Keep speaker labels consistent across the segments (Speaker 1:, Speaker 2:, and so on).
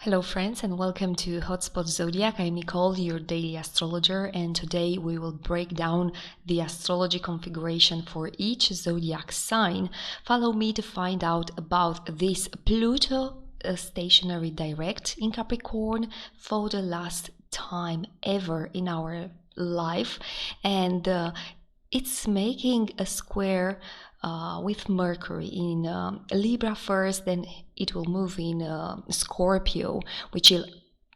Speaker 1: Hello friends and welcome to Hotspot Zodiac. I'm Nicole, your daily astrologer, and today we will break down the astrology configuration for each zodiac sign. Follow me to find out about this Pluto stationary direct in Capricorn for the last time ever in our life, and it's making a square with Mercury in Libra first, then it will move in Scorpio, which will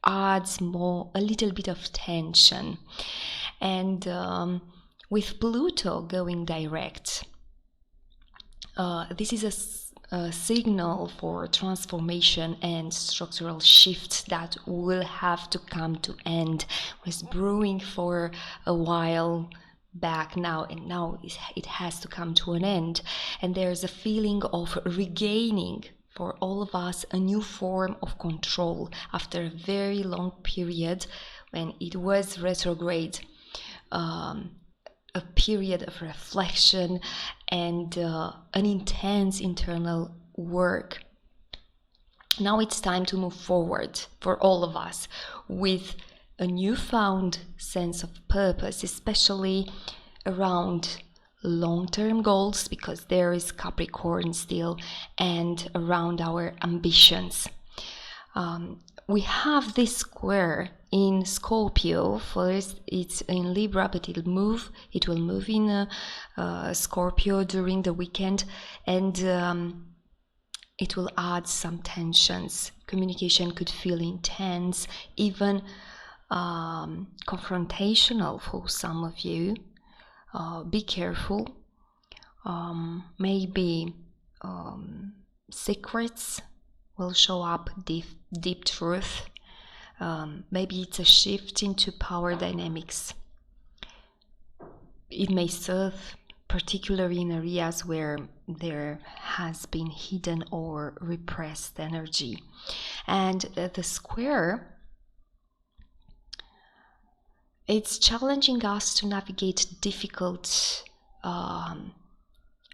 Speaker 1: adds a little bit of tension. And with Pluto going direct, this is a signal for transformation and structural shifts that will have to come to end. It was brewing for a while back now, and now it has to come to an end, and there's a feeling of regaining for all of us a new form of control after a very long period when it was retrograde, a period of reflection and an intense internal work. Now it's time to move forward for all of us with a newfound sense of purpose, especially around long-term goals, because there is Capricorn still, and around our ambitions. We have this square in Scorpio. First it's in Libra, but it will move in Scorpio during the weekend, and it will add some tensions. Communication could feel intense, even confrontational for some of you. Be careful. Maybe secrets will show up, deep truth. Maybe it's a shift into power dynamics. It may serve particularly in areas where there has been hidden or repressed energy. And the square, it's challenging us to navigate difficult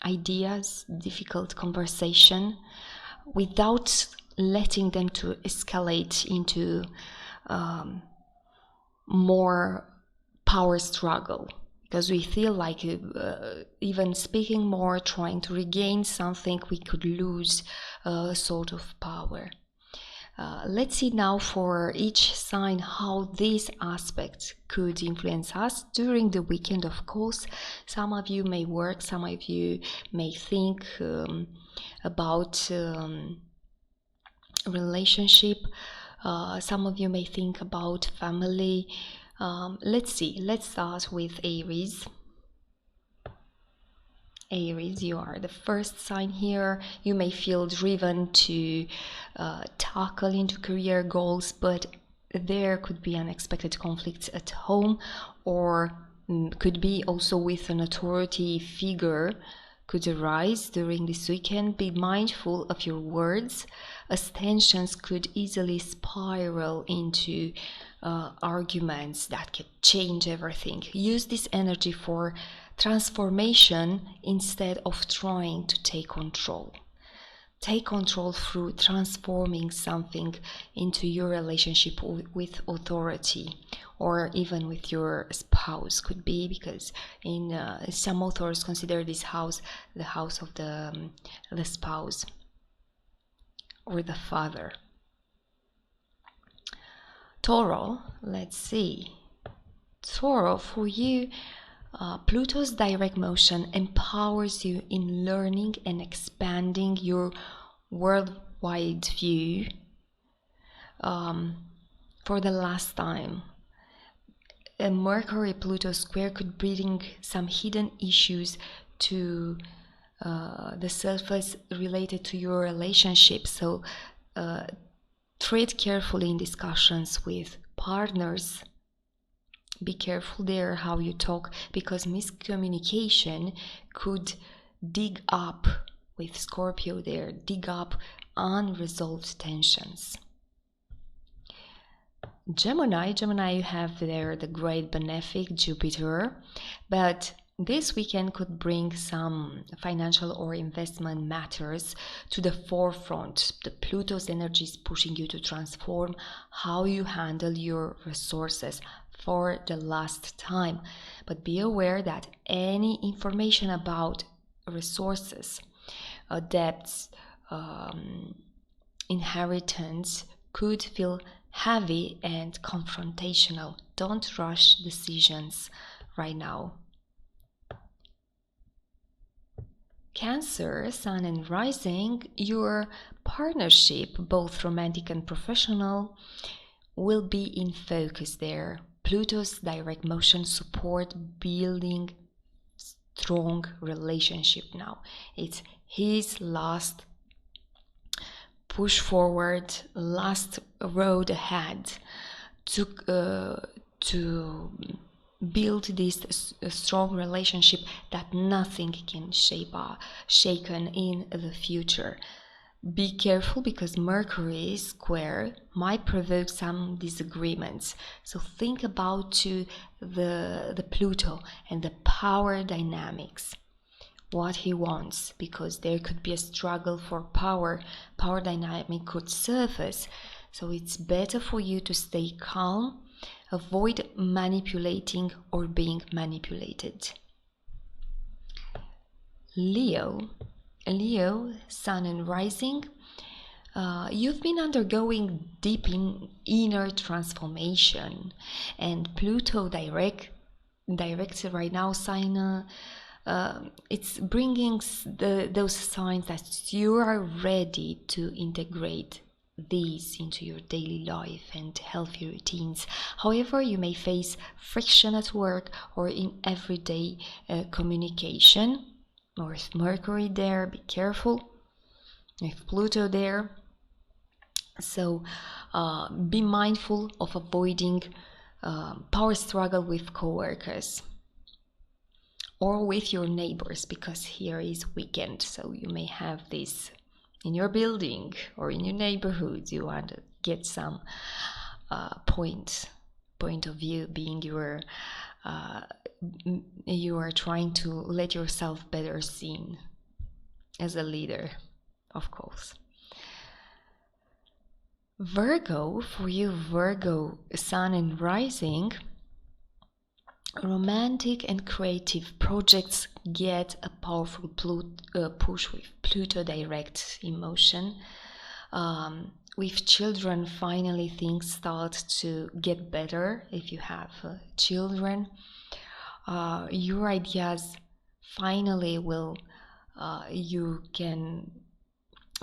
Speaker 1: ideas, difficult conversation, without letting them to escalate into more power struggle, because we feel like even speaking more, trying to regain something, we could lose a sort of power. Let's see now for each sign how these aspects could influence us during the weekend. Of course, some of you may work, some of you may think about relationship, some of you may think about family. Let's see, let's start with Aries. Aries, you are the first sign here. You may feel driven to tackle into career goals, but there could be unexpected conflicts at home, or could be also with an authority figure could arise during this weekend. Be mindful of your words, as tensions could easily spiral into arguments that could change everything. Use this energy for transformation instead of trying to take control. Take control through transforming something into your relationship with authority, or even with your spouse, could be, because in some authors consider this house the house of the spouse or the father. Taureau, let's see. Taureau, for you, Pluto's direct motion empowers you in learning and expanding your worldwide view for the last time. A Mercury-Pluto square could bring some hidden issues to the surface related to your relationship. So tread carefully in discussions with partners. Be careful there how you talk, because miscommunication could dig up, with Scorpio there, dig up unresolved tensions. Gemini, you have there the great benefic Jupiter, but This weekend could bring some financial or investment matters to the forefront. The Pluto's energy is pushing you to transform how you handle your resources for the last time. But be aware that any information about resources, debts, inheritance could feel heavy and confrontational. Don't rush decisions right now. Cancer, Sun and Rising, your partnership, both romantic and professional, will be in focus there. Pluto's direct motion support building strong relationship now. It's his last push forward, last road ahead to build this strong relationship that nothing can shaken in the future. Be careful because Mercury square might provoke some disagreements. So think about the Pluto and the power dynamics, what he wants, because there could be a struggle for power. Power dynamic could surface. So it's better for you to stay calm, avoid manipulating or being manipulated. Leo, Sun and Rising, you've been undergoing deep inner transformation, and Pluto directs right now sign. It's bringing those signs that you are ready to integrate these into your daily life and healthy routines. However, you may face friction at work or in everyday communication. Or with Mercury there, be careful. With Pluto there, so be mindful of avoiding power struggle with coworkers or with your neighbors, because here is weekend, so you may have this in your building or in your neighborhood. You want to get some point of view, being your you are trying to let yourself better seen as a leader, of course. Virgo, for you Virgo, Sun and Rising, romantic and creative projects get a powerful push with Pluto direct emotion. With children, finally things start to get better. If you have children, your ideas finally will, you can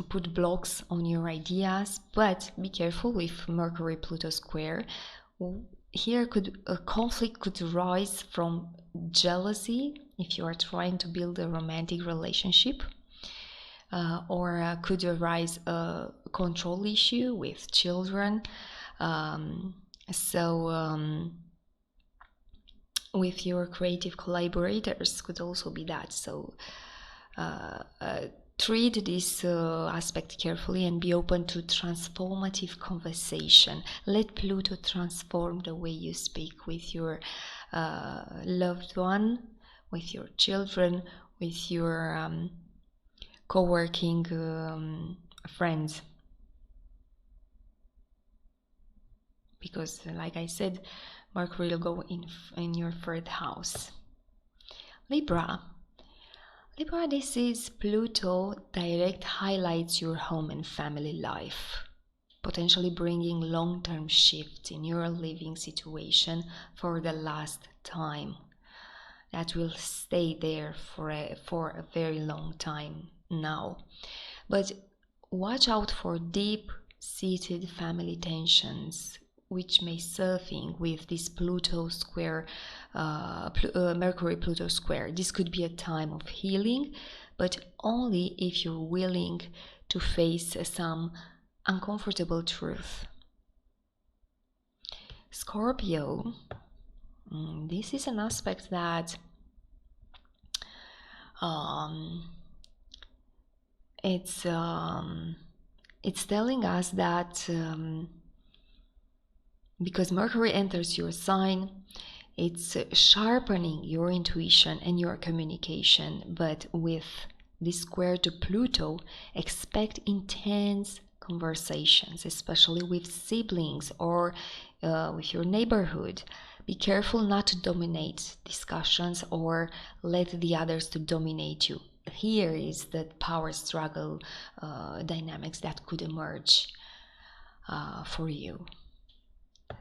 Speaker 1: put blocks on your ideas, but be careful with Mercury-Pluto square. Here a conflict could arise from jealousy if you are trying to build a romantic relationship, or could arise a control issue with children. With your creative collaborators could also be that. So treat this aspect carefully and be open to transformative conversation. Let Pluto transform the way you speak with your loved one, with your children, with your co-working friends. Because, like I said, Mercury will go in your third house. Libra, this is Pluto direct, highlights your home and family life, potentially bringing long-term shift in your living situation for the last time. That will stay there for a very long time now. But watch out for deep-seated family tensions, which may surfing with this Pluto square, Mercury-Pluto square. This could be a time of healing, but only if you're willing to face some uncomfortable truth. Scorpio, this is an aspect that it's telling us that because Mercury enters your sign, It's sharpening your intuition and your communication. But with this square to Pluto, expect intense conversations, especially with siblings or with your neighborhood. Be careful not to dominate discussions or let the others to dominate you. Here is the power struggle dynamics that could emerge for you.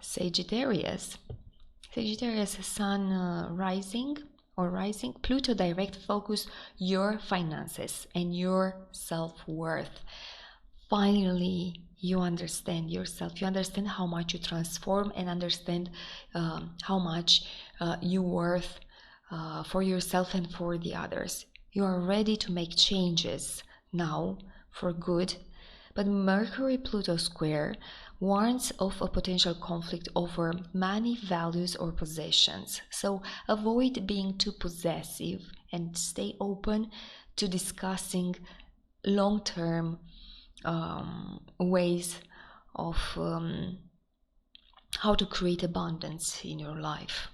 Speaker 1: Sagittarius, Sun rising or rising, Pluto direct focus your finances and your self-worth. Finally, you understand yourself. You understand how much you transform and understand how much you worth for yourself and for the others. You are ready to make changes now for good. But Mercury-Pluto square warns of a potential conflict over money, values, or possessions. So avoid being too possessive and stay open to discussing long-term ways of how to create abundance in your life.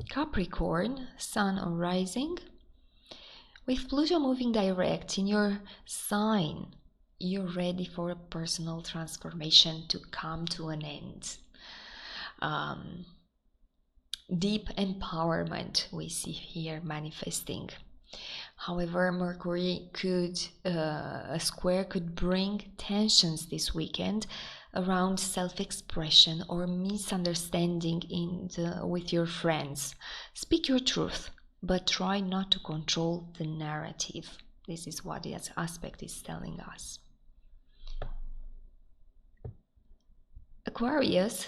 Speaker 1: Capricorn, Sun or rising. With Pluto moving direct in your sign, you're ready for a personal transformation to come to an end. Deep empowerment we see here manifesting. However, Mercury a square could bring tensions this weekend around self-expression or misunderstanding with your friends. Speak your truth, but try not to control the narrative. This is what this aspect is telling us. Aquarius,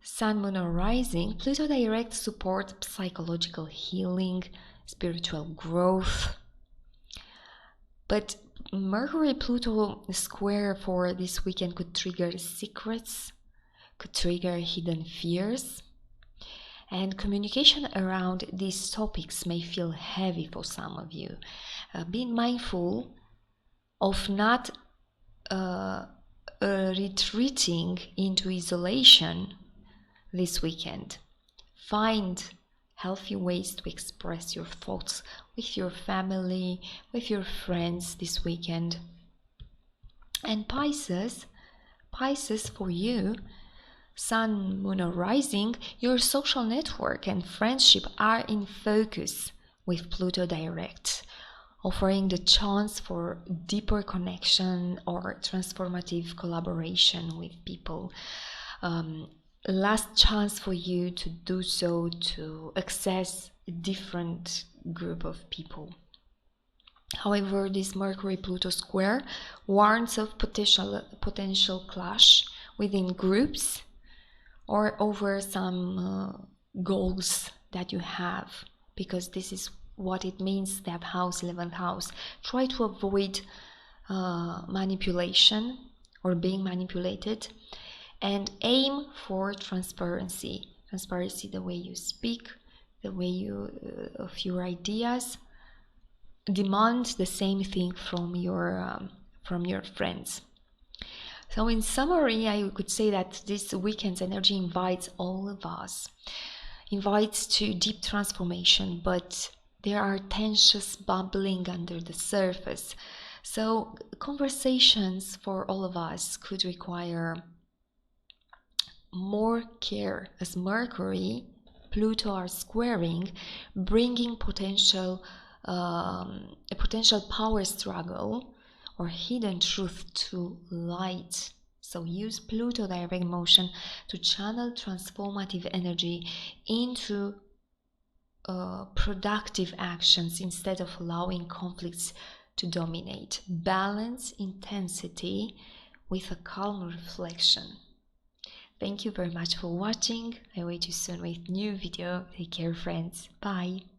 Speaker 1: Sun, Moon or rising, Pluto direct support psychological healing, spiritual growth. But Mercury-Pluto square for this weekend could trigger secrets, could trigger hidden fears, and communication around these topics may feel heavy for some of you. Be mindful of not retreating into isolation this weekend. Find healthy ways to express your thoughts with your family, with your friends this weekend. And Pisces for you, Sun, Moon or rising, your social network and friendship are in focus with Pluto direct, offering the chance for deeper connection or transformative collaboration with people. Last chance for you to do so, to access a different group of people. However, this Mercury-Pluto square warns of potential clash within groups or over some goals that you have, because this is what it means, that house, 11th house. Try to avoid manipulation or being manipulated, and aim for transparency, the way you speak, the way you of your ideas. Demand the same thing from your friends. So in summary, I could say that this weekend's energy invites all of us, invites to deep transformation, but there are tensions bubbling under the surface. So conversations for all of us could require more care, as Mercury, Pluto are squaring, bringing a potential power struggle or hidden truth to light. So use Pluto direct motion to channel transformative energy into productive actions instead of allowing conflicts to dominate. Balance intensity with a calm reflection. Thank you very much for watching. I wait you soon with new video. Take care, friends. Bye.